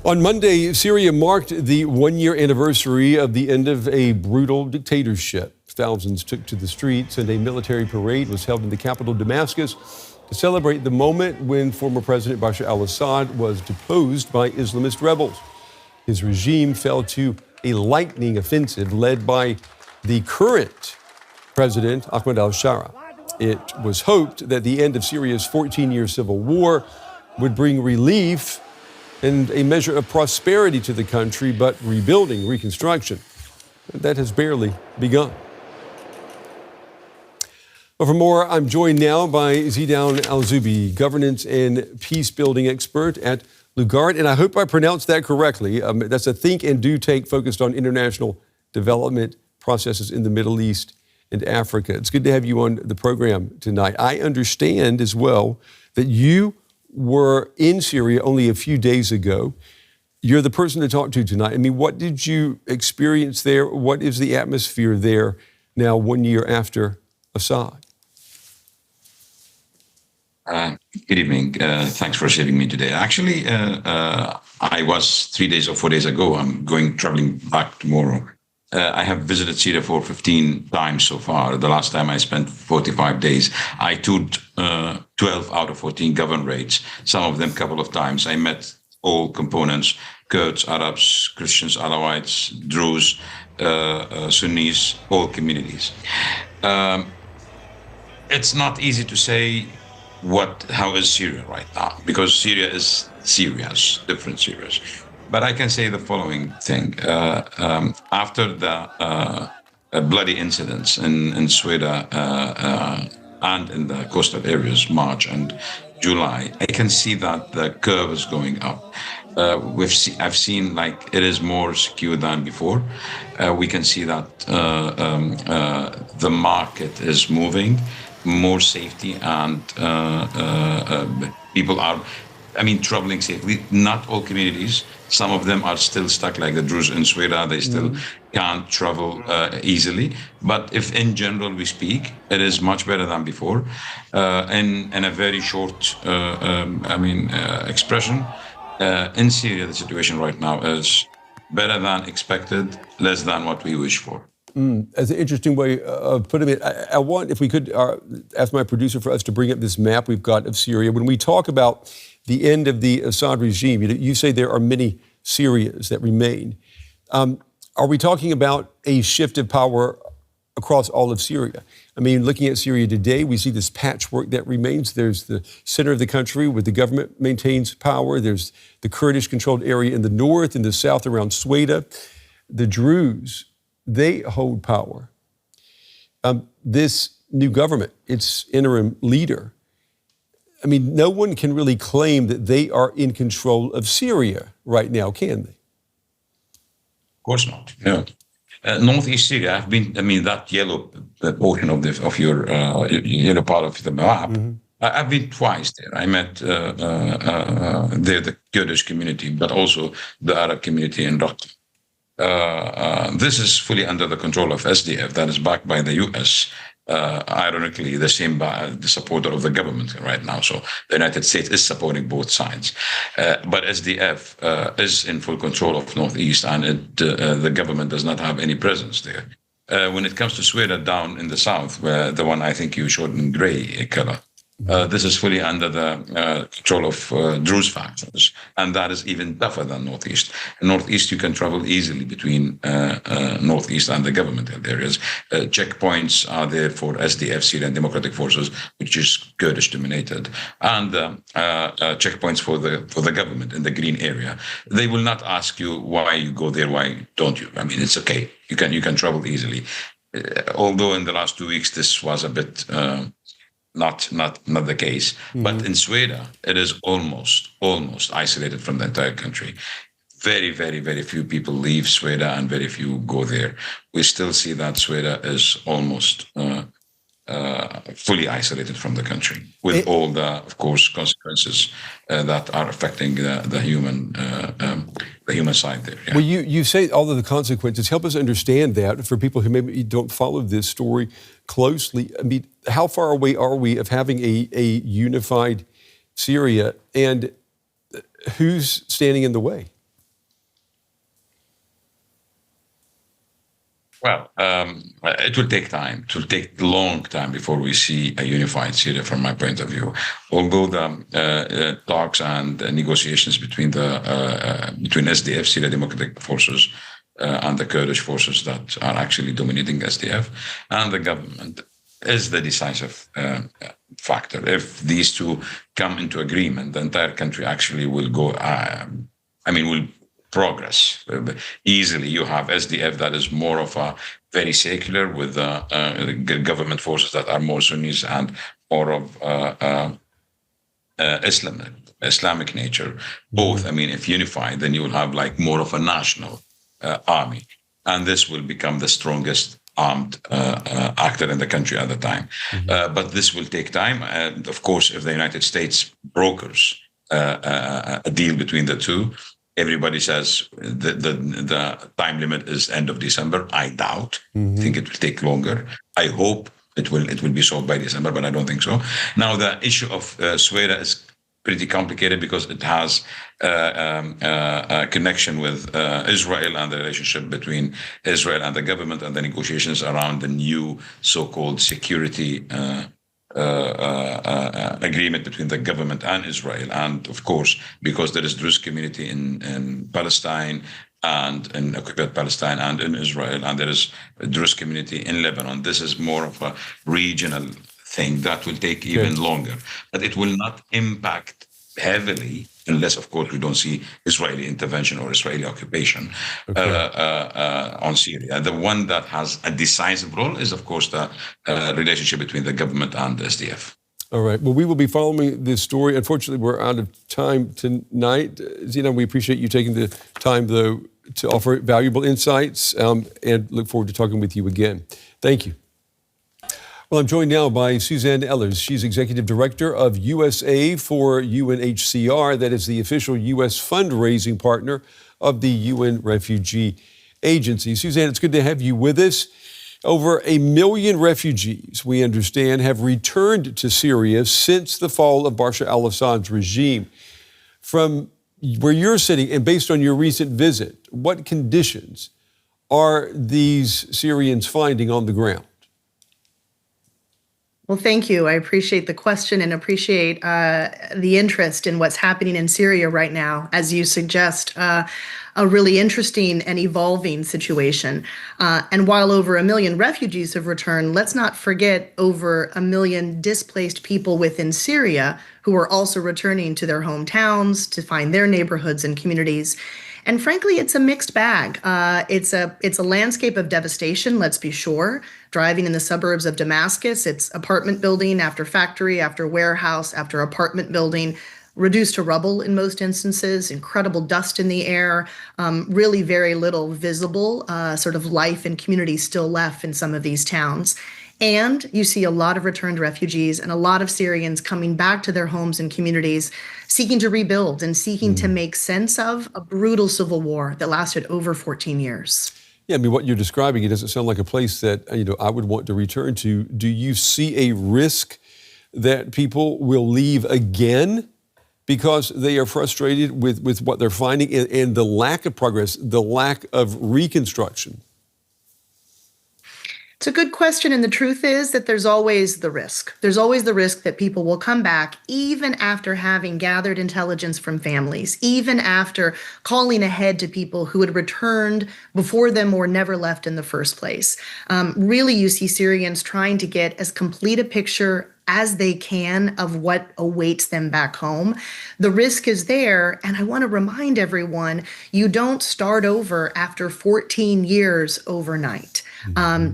On Monday, Syria marked the one-year anniversary of the end of a brutal dictatorship. Thousands took to the streets, and a military parade was held in the capital, Damascus, to celebrate the moment when former President Bashar al-Assad was deposed by Islamist rebels. His regime fell to a lightning offensive led by the current President Ahmad al Sharaa. It was hoped that the end of Syria's 14-year civil war would bring relief and a measure of prosperity to the country, but rebuilding, reconstruction, that has barely begun. Well, for more, I'm joined now by Zedoun Alzoubi, governance and peace-building expert at Lugard, and I hope I pronounced that correctly. That's a think and do take focused on international development processes in the Middle East and Africa. It's good to have you on the program tonight. I understand as well that you were in Syria only a few days ago. You're the person to talk to tonight. I mean, what did you experience there? What is the atmosphere there now 1 year after Assad? Good evening. Thanks for receiving me today. Actually, I was 3 days or 4 days ago. I'm traveling back tomorrow. I have visited Syria for 15 times so far. The last time I spent 45 days. I toured 12 out of 14 governorates, some of them a couple of times. I met all components, Kurds, Arabs, Christians, Alawites, Druze, Sunnis, all communities. It's not easy to say how is Syria right now, because Syria is serious, different Syrias. But I can say the following thing. After the bloody incidents in Sweden and in the coastal areas, March and July, I can see that the curve is going up. I've seen like it is more secure than before. We can see that the market is moving, more safety, and people are, traveling safely. Not all communities. Some of them are still stuck, like the Druze in Sweden. They still can't travel easily. But if in general we speak, it is much better than before. In a very short, expression, in Syria, the situation right now is better than expected, less than what we wish for. That's an interesting way of putting it. I want, if we could, ask my producer for us to bring up this map we've got of Syria. When we talk about the end of the Assad regime, you say there are many Syrias that remain. Are we talking about a shift of power across all of Syria? Looking at Syria today, we see this patchwork that remains. There's the center of the country where the government maintains power. There's the Kurdish-controlled area in the north and the south around Sweda. The Druze, they hold power. This new government, its interim leader, no one can really claim that they are in control of Syria right now, can they? Of course not. No. Northeast Syria, I've been, that yellow portion of your yellow part of the map, I've been twice there. I met there the Kurdish community, but also the Arab community in Raqqa. This is fully under the control of SDF, that is backed by the US. Ironically, the supporter of the government right now. So the United States is supporting both sides. But SDF is in full control of Northeast, and the government does not have any presence there. When it comes to Sweden down in the south, where the one I think you showed in gray color, this is fully under the control of Druze factions, and that is even tougher than Northeast. In Northeast, you can travel easily between Northeast and the government areas. Checkpoints are there for SDF, Syrian Democratic Forces, which is Kurdish-dominated, and checkpoints for the government in the green area. They will not ask you why you go there, why don't you? It's okay. You can travel easily. Although in the last 2 weeks, this was a bit not the case. But in Sweden, it is almost isolated from the entire country. Very, very, very few people leave Sweden and very few go there. We still see that Sweden is almost fully isolated from the country, with all the, of course, consequences that are affecting the human side there. Yeah. Well, you say all of the consequences. Help us understand that for people who maybe don't follow this story closely. How far away are we of having a unified Syria, and who's standing in the way? Well, it will take time. It will take a long time before we see a unified Syria, from my point of view. Although the talks and negotiations between between SDF, Syria Democratic Forces, and the Kurdish forces that are actually dominating SDF, and the government is the decisive factor. If these two come into agreement, the entire country actually will go. Will progress easily. You have SDF that is more of a very secular, with government forces that are more Sunnis and more of Islamic nature. Both, if unified, then you will have like more of a national army, and this will become the strongest armed actor in the country at the time. But this will take time, and of course, if the United States brokers a deal between the two, everybody says the time limit is end of December. I doubt. I think it will take longer. I hope it will be solved by December, but I don't think so. Now, the issue of Syria is pretty complicated because it has a connection with Israel and the relationship between Israel and the government, and the negotiations around the new so-called security agreement between the government and Israel. And of course, because there is Druze community in Palestine and in occupied Palestine and in Israel, and there is a Druze community in Lebanon, this is more of a regional thing that will take even longer. But it will not impact heavily, unless, of course, we don't see Israeli intervention or Israeli occupation on Syria. The one that has a decisive role is, of course, the relationship between the government and the SDF. All right. Well, we will be following this story. Unfortunately, we're out of time tonight. Zedoun, we appreciate you taking the time, though, to offer valuable insights, and look forward to talking with you again. Thank you. Well, I'm joined now by Suzanne Ehlers. She's Executive Director of USA for UNHCR. That is the official U.S. fundraising partner of the UN Refugee Agency. Suzanne, it's good to have you with us. Over 1 million refugees, we understand, have returned to Syria since the fall of Bashar al-Assad's regime. From where you're sitting, and based on your recent visit, what conditions are these Syrians finding on the ground? Well, thank you. I appreciate the question and appreciate the interest in what's happening in Syria right now. As you suggest, a really interesting and evolving situation. And while over 1 million refugees have returned, let's not forget over 1 million displaced people within Syria who are also returning to their hometowns to find their neighborhoods and communities. And frankly, it's a mixed bag. It's a landscape of devastation, let's be sure. Driving in the suburbs of Damascus, it's apartment building after factory, after warehouse, after apartment building, reduced to rubble in most instances, incredible dust in the air, really very little visible sort of life and community still left in some of these towns. And you see a lot of returned refugees and a lot of Syrians coming back to their homes and communities, seeking to rebuild and seeking to make sense of a brutal civil war that lasted over 14 years. Yeah, what you're describing, it doesn't sound like a place that I would want to return to. Do you see a risk that people will leave again because they are frustrated with what they're finding and the lack of progress, the lack of reconstruction? It's a good question, and the truth is that there's always the risk. There's always the risk that people will come back even after having gathered intelligence from families, even after calling ahead to people who had returned before them or never left in the first place. Really, you see Syrians trying to get as complete a picture as they can of what awaits them back home. The risk is there, and I want to remind everyone, you don't start over after 14 years overnight.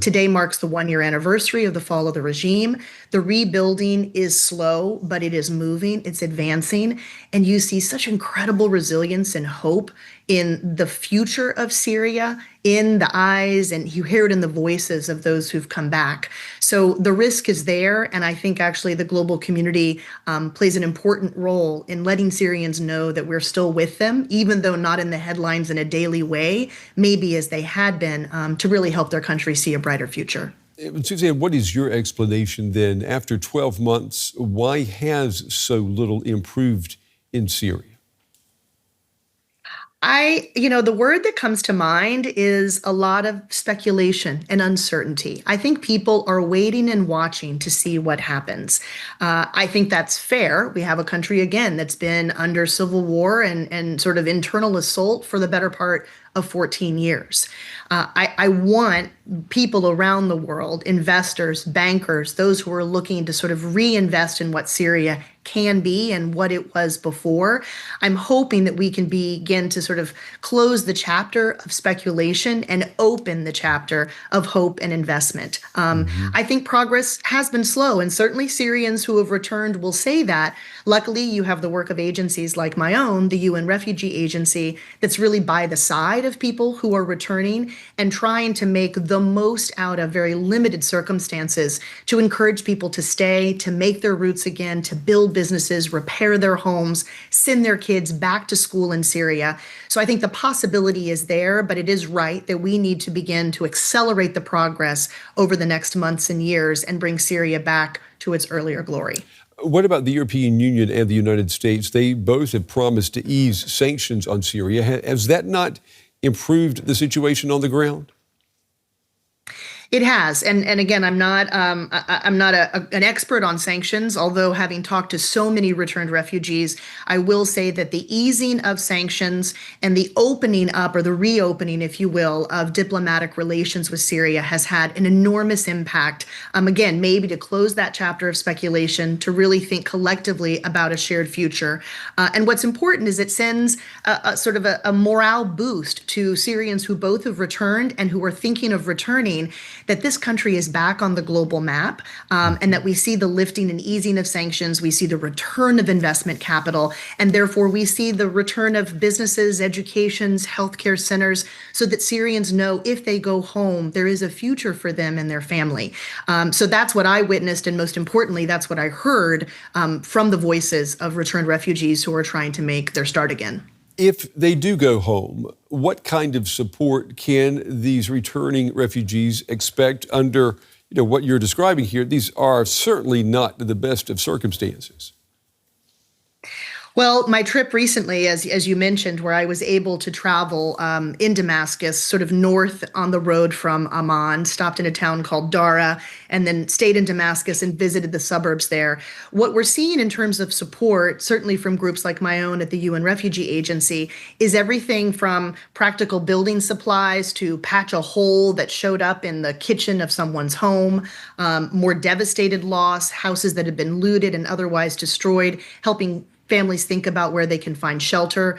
Today marks the 1-year anniversary of the fall of the regime. The rebuilding is slow, but it is moving, it's advancing, and you see such incredible resilience and hope in the future of Syria, in the eyes, and you hear it in the voices of those who've come back. So the risk is there, and I think actually the global community plays an important role in letting Syrians know that we're still with them, even though not in the headlines in a daily way, maybe as they had been, to really help their country see a brighter future. Suzanne, what is your explanation then? After 12 months, why has so little improved in Syria? The word that comes to mind is a lot of speculation and uncertainty. I think people are waiting and watching to see what happens. I think that's fair. We have a country, again, that's been under civil war and sort of internal assault for the better part of 14 years. I want people around the world, investors, bankers, those who are looking to sort of reinvest in what Syria can be and what it was before. I'm hoping that we can begin to sort of close the chapter of speculation and open the chapter of hope and investment. I think progress has been slow, and certainly Syrians who have returned will say that. Luckily, you have the work of agencies like my own, the UN Refugee Agency, that's really by the side of people who are returning and trying to make the most out of very limited circumstances to encourage people to stay, to make their roots again, to build businesses, repair their homes, send their kids back to school in Syria. So I think the possibility is there, but it is right that we need to begin to accelerate the progress over the next months and years and bring Syria back to its earlier glory. What about the European Union and the United States? They both have promised to ease sanctions on Syria. Has that not improved the situation on the ground? It has, and again, I'm not an expert on sanctions. Although having talked to so many returned refugees, I will say that the easing of sanctions and the opening up, or the reopening, if you will, of diplomatic relations with Syria has had an enormous impact. Again, maybe to close that chapter of speculation, to really think collectively about a shared future. And what's important is it sends a sort of a morale boost to Syrians who both have returned and who are thinking of returning, that this country is back on the global map, and that we see the lifting and easing of sanctions, we see the return of investment capital, and therefore we see the return of businesses, educations, healthcare centers, so that Syrians know if they go home, there is a future for them and their family. So that's what I witnessed, and most importantly, that's what I heard from the voices of returned refugees who are trying to make their start again. If they do go home, what kind of support can these returning refugees expect under, what you're describing here? These are certainly not the best of circumstances. Well, my trip recently, as you mentioned, where I was able to travel in Damascus, sort of north on the road from Amman, stopped in a town called Dara, and then stayed in Damascus and visited the suburbs there. What we're seeing in terms of support, certainly from groups like my own at the UN Refugee Agency, is everything from practical building supplies to patch a hole that showed up in the kitchen of someone's home, more devastated loss, houses that have been looted and otherwise destroyed, helping families think about where they can find shelter.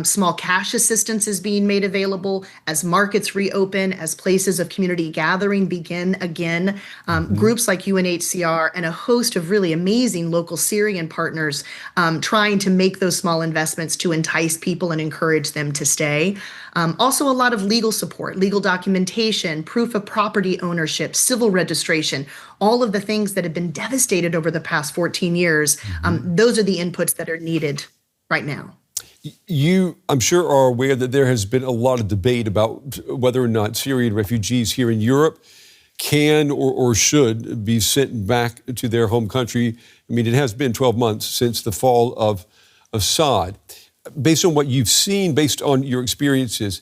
Small cash assistance is being made available as markets reopen, as places of community gathering begin again. Groups like UNHCR and a host of really amazing local Syrian partners trying to make those small investments to entice people and encourage them to stay. Also a lot of legal support, legal documentation, proof of property ownership, civil registration, all of the things that have been devastated over the past 14 years. Those are the inputs that are needed right now. You, I'm sure, are aware that there has been a lot of debate about whether or not Syrian refugees here in Europe can or should be sent back to their home country. I mean, it has been 12 months since the fall of Assad. Based on what you've seen, based on your experiences,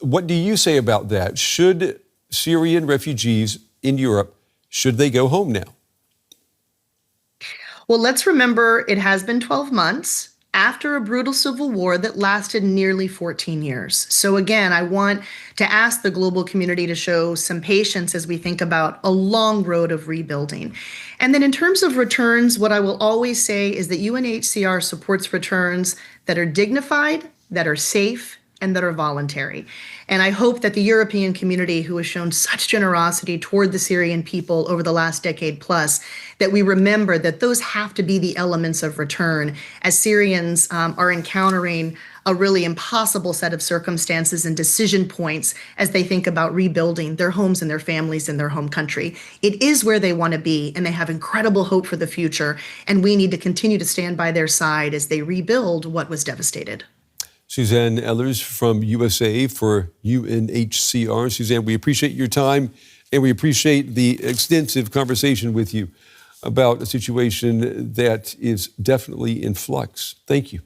what do you say about that? Should Syrian refugees in Europe, should they go home now? Well, let's remember it has been 12 months after a brutal civil war that lasted nearly 14 years. So again, I want to ask the global community to show some patience as we think about a long road of rebuilding. And then in terms of returns, what I will always say is that UNHCR supports returns that are dignified, that are safe, and that are voluntary. And I hope that the European community, who has shown such generosity toward the Syrian people over the last decade plus, that we remember that those have to be the elements of return as Syrians are encountering a really impossible set of circumstances and decision points as they think about rebuilding their homes and their families in their home country. It is where they want to be, and they have incredible hope for the future. And we need to continue to stand by their side as they rebuild what was devastated. Suzanne Ehlers from USA for UNHCR. Suzanne, we appreciate your time, and we appreciate the extensive conversation with you about a situation that is definitely in flux. Thank you.